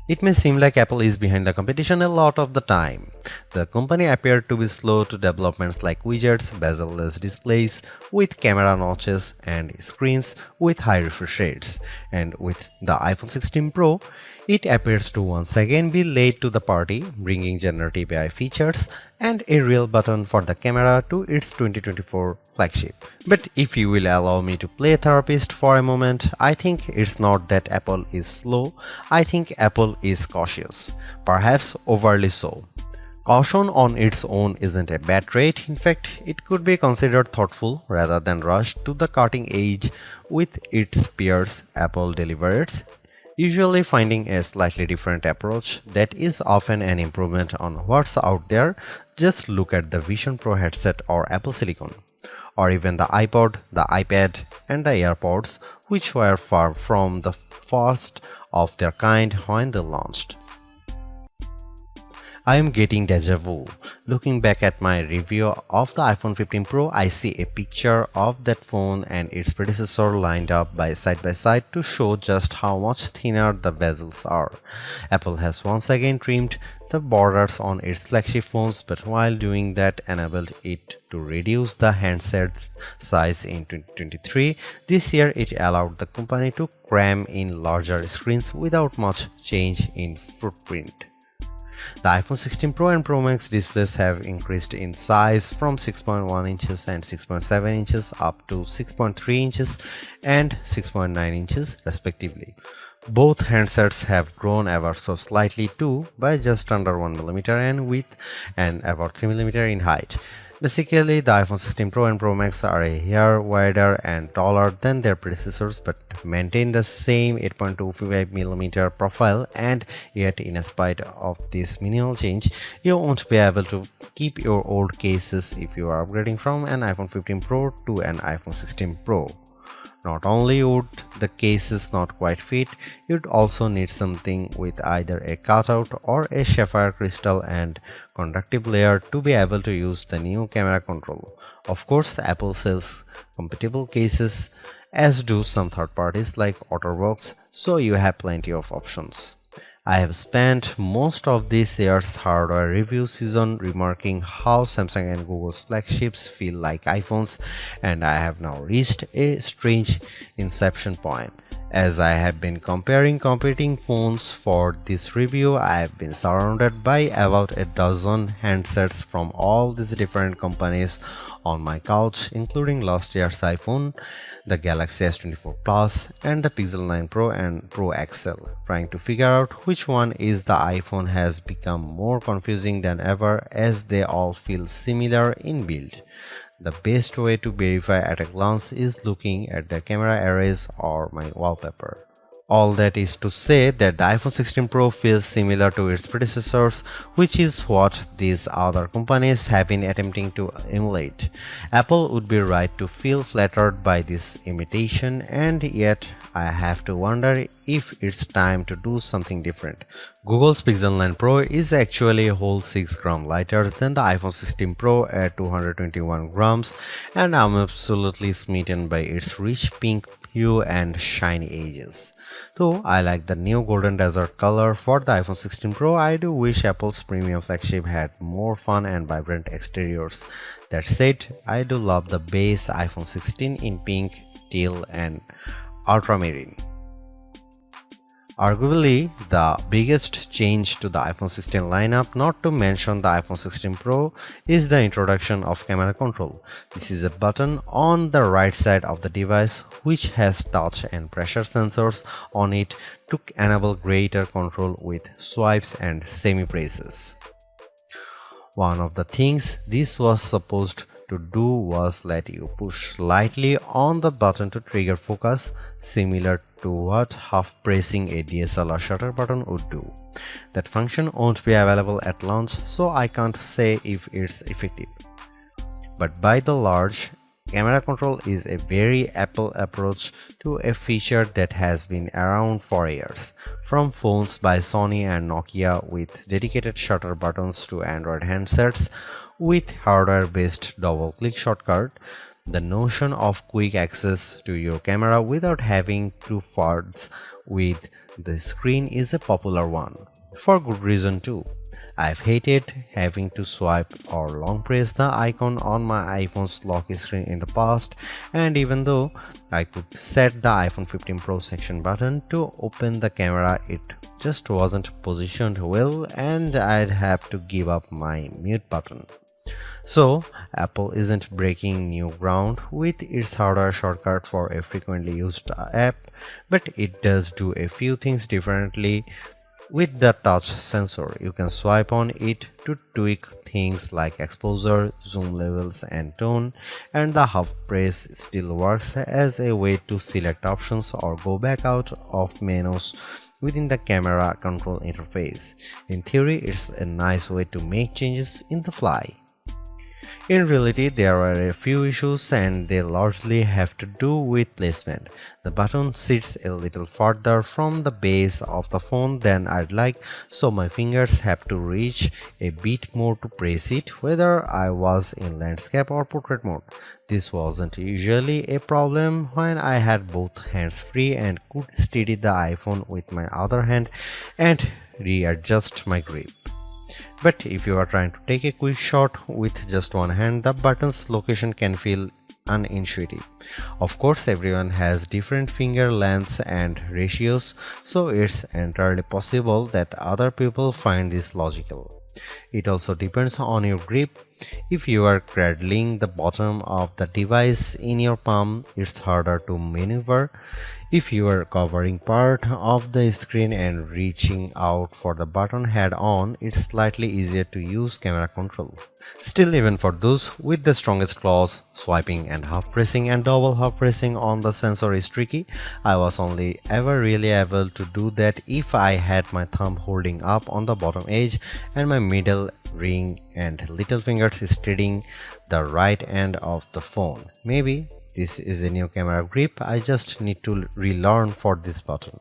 It may seem like Apple is behind the competition a lot of the time. The company appeared to be slow to developments like widgets, bezel-less displays with camera notches and screens with high refresh rates. And with the iPhone 16 Pro, it appears to once again be late to the party, bringing generative AI features and a real button for the camera to its 2024 flagship. But if you will allow me to play therapist for a moment, I think it's not that Apple is slow, I think Apple is cautious, perhaps overly so. Caution on its own isn't a bad trait, in fact, it could be considered thoughtful rather than rushed to the cutting edge with its peers. Apple delivers, usually finding a slightly different approach that is often an improvement on what's out there. Just look at the Vision Pro headset or Apple Silicon, or even the iPod, the iPad, and the AirPods, which were far from the first of their kind when they launched. I am getting deja vu. Looking back at my review of the iPhone 15 Pro, I see a picture of that phone and its predecessor lined up by side to show just how much thinner the bezels are. Apple has once again trimmed the borders on its flagship phones, but while doing that enabled it to reduce the handset's size in 2023. This year it allowed the company to cram in larger screens without much change in footprint. The iPhone 16 Pro and Pro Max displays have increased in size from 6.1 inches and 6.7 inches up to 6.3 inches and 6.9 inches respectively. Both handsets have grown ever so slightly too, by just under 1mm in width and about 3mm in height. Basically, the iPhone 16 Pro and Pro Max are a hair wider and taller than their predecessors but maintain the same 8.25mm profile, and yet in spite of this minimal change, you won't be able to keep your old cases if you are upgrading from an iPhone 15 Pro to an iPhone 16 Pro. Not only would the cases not quite fit, you'd also need something with either a cutout or a sapphire crystal and conductive layer to be able to use the new camera control. Of course, Apple sells compatible cases, as do some third parties like OtterBox, so you have plenty of options. I have spent most of this year's hardware review season remarking how Samsung and Google's flagships feel like iPhones, and I have now reached a strange inception point. As I have been comparing competing phones for this review, I have been surrounded by about a dozen handsets from all these different companies on my couch, including last year's iPhone, the Galaxy S24 Plus, and the Pixel 9 Pro and Pro XL. Trying to figure out which one is the iPhone has become more confusing than ever, as they all feel similar in build. The best way to verify at a glance is looking at the camera arrays or my wallpaper. All that is to say that the iPhone 16 Pro feels similar to its predecessors, which is what these other companies have been attempting to emulate. Apple would be right to feel flattered by this imitation, and yet I have to wonder if it's time to do something different. Google's Pixel 9 Pro is actually a whole 6 grams lighter than the iPhone 16 Pro at 221 grams, and I'm absolutely smitten by its rich pink hue and shiny edges. Though I like the new golden desert color for the iPhone 16 Pro, I do wish Apple's premium flagship had more fun and vibrant exteriors. That said, I do love the base iPhone 16 in pink, teal, and ultramarine. Arguably, the biggest change to the iPhone 16 lineup, not to mention the iPhone 16 Pro, is the introduction of camera control. This is a button on the right side of the device which has touch and pressure sensors on it to enable greater control with swipes and semi-presses. One of the things this was supposed to do was let you push slightly on the button to trigger focus, similar to what half pressing a DSLR shutter button would do. That function won't be available at launch, so I can't say if it's effective. But by the large, camera control is a very Apple approach to a feature that has been around for years. From phones by Sony and Nokia with dedicated shutter buttons to Android handsets with hardware-based double-click shortcut, the notion of quick access to your camera without having to fudge with The screen is a popular one, for good reason too. I've hated having to swipe or long press the icon on my iPhone's lock screen in the past, and even though I could set the iPhone 15 Pro section button to open the camera, it just wasn't positioned well and I'd have to give up my mute button. So, Apple isn't breaking new ground with its hardware shortcut for a frequently used app, but it does do a few things differently. With the touch sensor, you can swipe on it to tweak things like exposure, zoom levels, and tone, and the half press still works as a way to select options or go back out of menus within the camera control interface. In theory, it's a nice way to make changes in the fly. In reality, there are a few issues and they largely have to do with placement. The button sits a little farther from the base of the phone than I'd like, so my fingers have to reach a bit more to press it, whether I was in landscape or portrait mode. This wasn't usually a problem when I had both hands free and could steady the iPhone with my other hand and readjust my grip. But if you are trying to take a quick shot with just one hand, the button's location can feel unintuitive. Of course, everyone has different finger lengths and ratios, so it's entirely possible that other people find this logical. It also depends on your grip. If you are cradling the bottom of the device in your palm, it's harder to maneuver. If you are covering part of the screen and reaching out for the button head on, it's slightly easier to use camera control. Still, even for those with the strongest claws, swiping and half pressing and double half pressing on the sensor is tricky. I was only ever really able to do that if I had my thumb holding up on the bottom edge and my middle ring and little fingers steadying the right end of the phone. Maybe this is a new camera grip I just need to relearn for this button.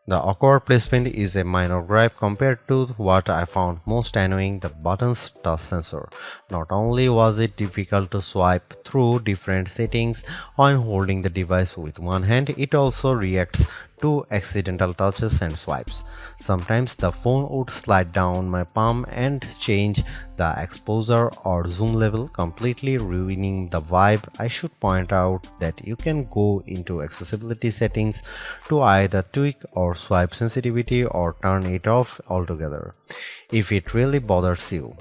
The awkward placement is a minor gripe compared to what I found most annoying, the button's touch sensor. Not only was it difficult to swipe through different settings when holding the device with one hand, it also reacts to accidental touches and swipes. Sometimes the phone would slide down my palm and change the exposure or zoom level, completely ruining the vibe. I should point out that you can go into accessibility settings to either tweak or swipe sensitivity or turn it off altogether if it really bothers you.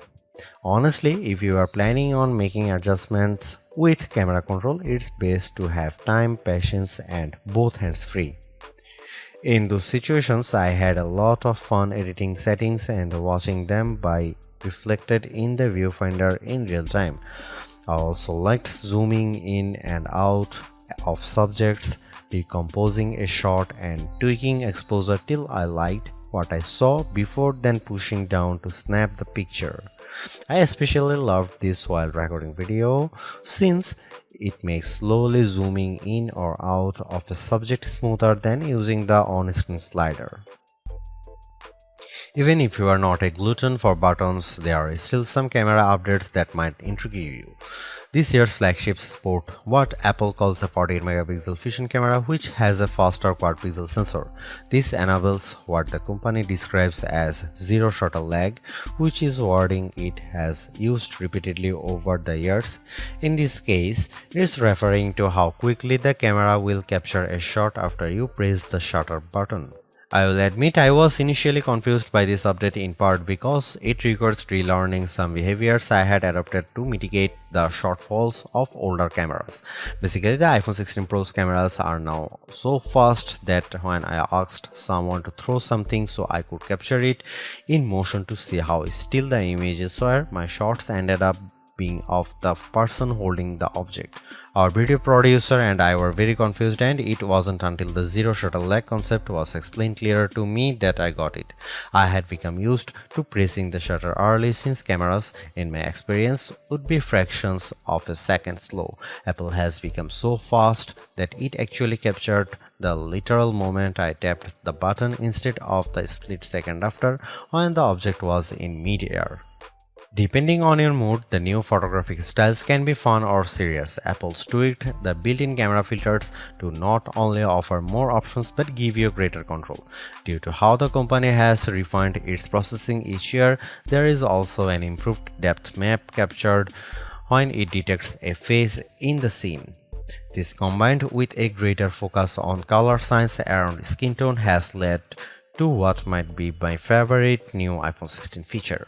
Honestly, if you are planning on making adjustments with camera control, it's best to have time, patience, and both hands free. In those situations, I had a lot of fun editing settings and watching them by reflected in the viewfinder in real time. I also liked zooming in and out of subjects, decomposing a shot and tweaking exposure till I liked what I saw before then pushing down to snap the picture. I especially loved this while recording video since it makes slowly zooming in or out of a subject smoother than using the on-screen slider. Even if you are not a glutton for buttons, there are still some camera updates that might intrigue you. This year's flagships sport what Apple calls a 48-megapixel fusion camera, which has a faster quad-pixel sensor. This enables what the company describes as zero shutter lag, which is wording it has used repeatedly over the years. In this case, it's referring to how quickly the camera will capture a shot after you press the shutter button. I will admit I was initially confused by this update, in part because it requires relearning some behaviors I had adopted to mitigate the shortfalls of older cameras. Basically, the iPhone 16 Pro's cameras are now so fast that when I asked someone to throw something so I could capture it in motion to see how still the images were, my shots ended up being of the person holding the object. Our video producer and I were very confused, and it wasn't until the zero shutter lag concept was explained clearer to me that I got it. I had become used to pressing the shutter early since cameras, in my experience, would be fractions of a second slow. Apple has become so fast that it actually captured the literal moment I tapped the button instead of the split second after when the object was in mid-air. Depending on your mood, the new photographic styles can be fun or serious. Apple's tweaked the built-in camera filters to not only offer more options but give you greater control. Due to how the company has refined its processing each year, there is also an improved depth map captured when it detects a face in the scene. This combined with a greater focus on color science around skin tone has led to what might be my favorite new iPhone 16 feature.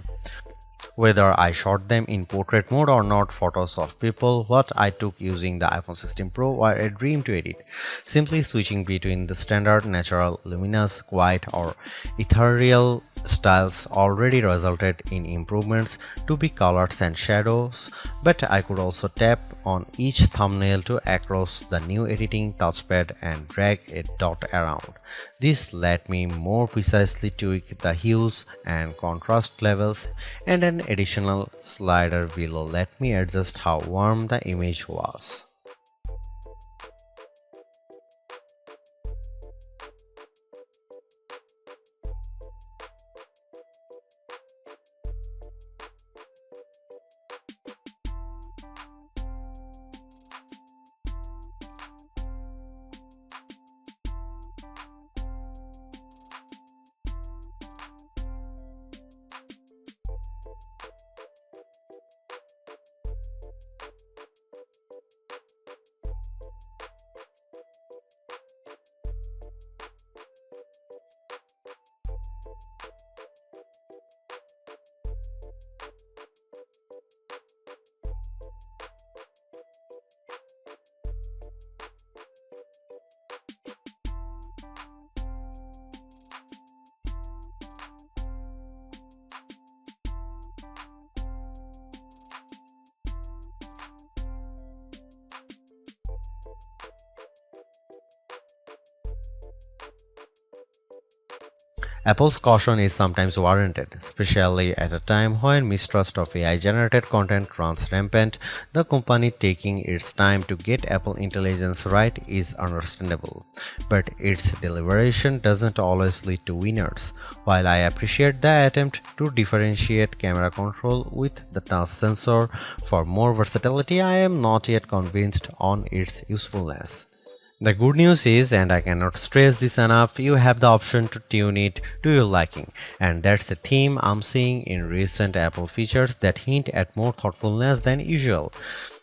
Whether I shot them in portrait mode or not, photos of people what I took using the iPhone 16 Pro were a dream to edit. Simply switching between the standard, natural, luminous, quiet or ethereal styles already resulted in improvements to be colors and shadows, but I could also tap on each thumbnail to across the new editing touchpad and drag a dot around. This let me more precisely tweak the hues and contrast levels, and an additional slider below let me adjust how warm the image was. Apple's caution is sometimes warranted, especially at a time when mistrust of AI-generated content runs rampant. The company taking its time to get Apple intelligence right is understandable, but its deliberation doesn't always lead to winners. While I appreciate the attempt to differentiate camera control with the touch sensor for more versatility, I am not yet convinced on its usefulness. The good news is, and I cannot stress this enough, you have the option to tune it to your liking, and that's the theme I'm seeing in recent Apple features that hint at more thoughtfulness than usual.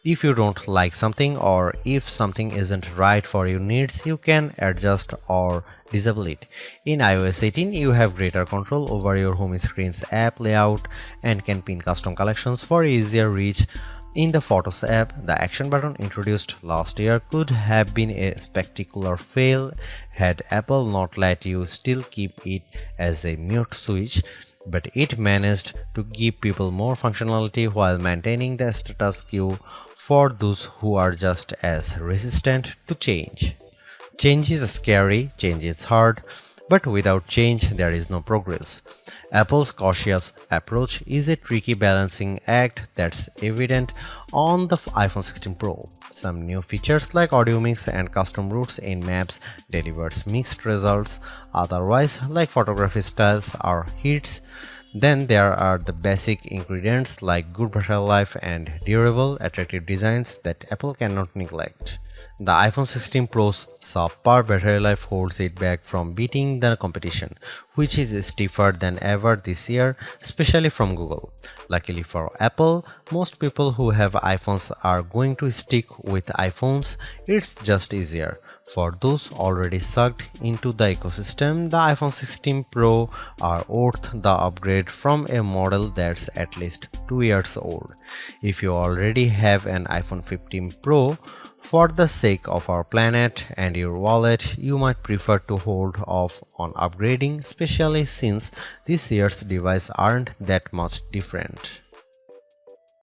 If you don't like something or if something isn't right for your needs, you can adjust or disable it. In iOS 18, you have greater control over your home screen's app layout and can pin custom collections for easier reach. In the Photos app, the action button introduced last year could have been a spectacular fail had Apple not let you still keep it as a mute switch, but it managed to give people more functionality while maintaining the status quo for those who are just as resistant to change. Change is scary, change is hard, but without change there is no progress. Apple's cautious approach is a tricky balancing act that's evident on the iPhone 16 Pro. Some new features like audio mix and custom routes in maps delivers mixed results, otherwise like photography styles are hits. Then there are the basic ingredients like good battery life and durable, attractive designs that Apple cannot neglect. The iPhone 16 Pro's subpar battery life holds it back from beating the competition, which is stiffer than ever this year, especially from Google. Luckily for Apple, most people who have iPhones are going to stick with iPhones. It's just easier. For those already sucked into the ecosystem, the iPhone 16 Pro are worth the upgrade from a model that's at least 2 years old. If you already have an iPhone 15 Pro, for the sake of our planet and your wallet, you might prefer to hold off on upgrading, especially since this year's devices aren't that much different.